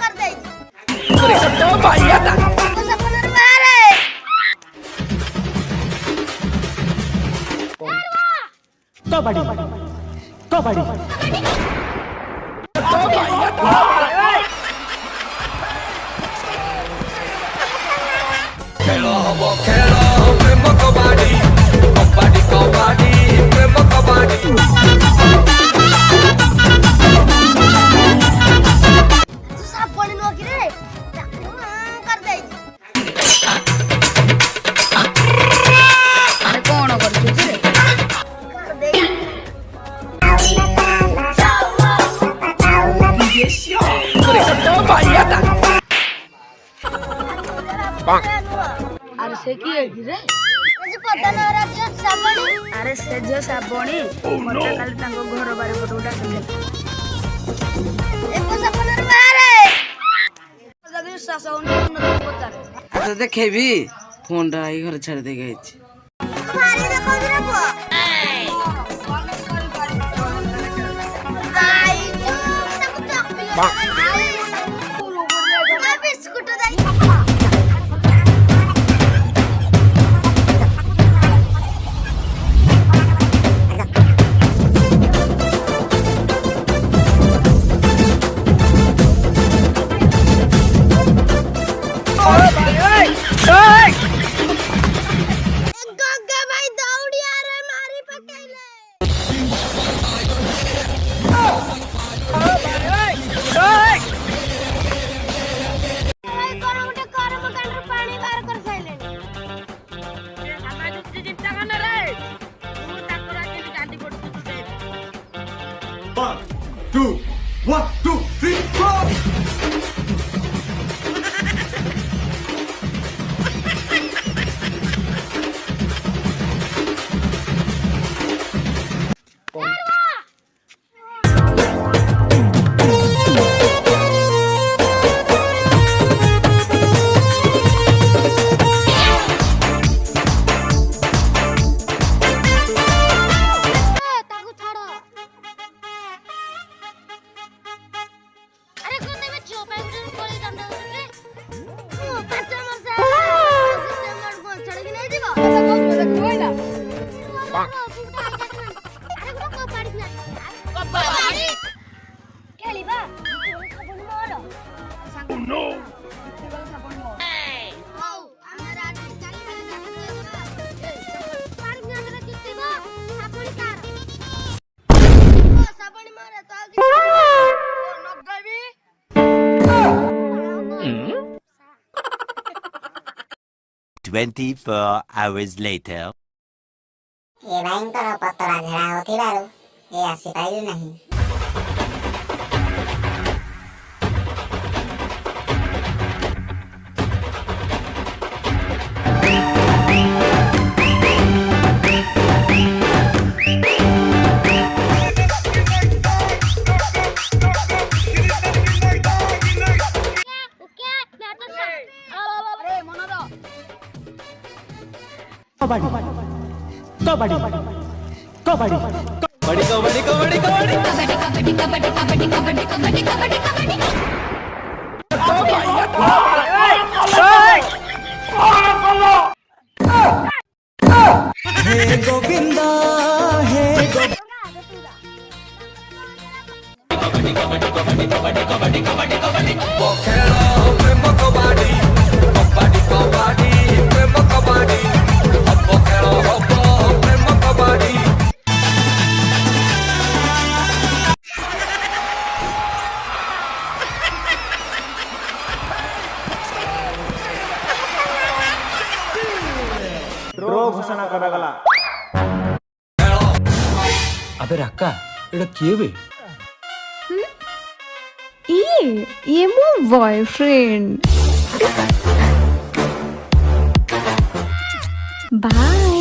कर दे तो भाई आता तो सपनर बाहर है कबड्डी कबड्डी तो भाई आता खेलो प्रेम कबड्डी कबड्डी कबड्डी प्रेम कबड्डी तू सब बोली नो कि रे कर दे अरे कौन कर छु रे कर दे तो भाई आता अरे से की है कि रे मुझे पता ना रहा जो साबणी अरे से जो साबणी मते काली तांको घर बारे फोटो डाकले एको सपनर बाहर है जगी सासौन न पचार अच्छा देखेबी फोन आई घर छाड़ दे गई तुम्हारी देखो रे पो आई जो सब चॉक पिलो मैं बिस्कुट दे गंगा भाई दौड़ी आ रहे मारी पकेले भाई करो उठे कर मकान रे पानी बाहर कर साइले हमारे तुझे चिंता करना रे तू ताकरा के गांडी पड़ती तुझे 1 2 3 4 ताकू छोड़ो अरे कोने में चोपा गुटे कोली दंड रे पांच वर्ष सिस्टम मोड को चढ़ के नहीं जीवो ऐसा कौन बोले कोई ना अरे गुटे को पाड़ी ना कबाड़ी खेलिबा सबन मोर Oh no हौ हमरा आदमी चाली वाला जाके पाड़ी ना रे जितबो सापड़ी कार ओ सापड़ी मारे तो आगे नगबी 24 hours later. ଏ ଭାଇଙ୍କର ପତଳା ଝାଡ଼ା ହେଉଥିବାରୁ ଏ ଆସିପାରିଲୁ ନାହିଁ। क्या मैं तो अरे मनोरो कबड्डी कबड्डी कबड्डी कबड्डी कबड्डी कबड्डी कबड्डी तो भाई आता हे गोविंदा हे कबड्डी कबड्डी कबड्डी कबड्डी कबड्डी कबड्डी कबड्डी खेलो प्रेम कबड्डी कबड्डी कबड्डी प्रेम कबड्डी अब खेलो प्रेम कबड्डी ड्रो घोषणा करागला। अबे रक्का एटा किए बे ये मो बॉयफ्रेंड बाय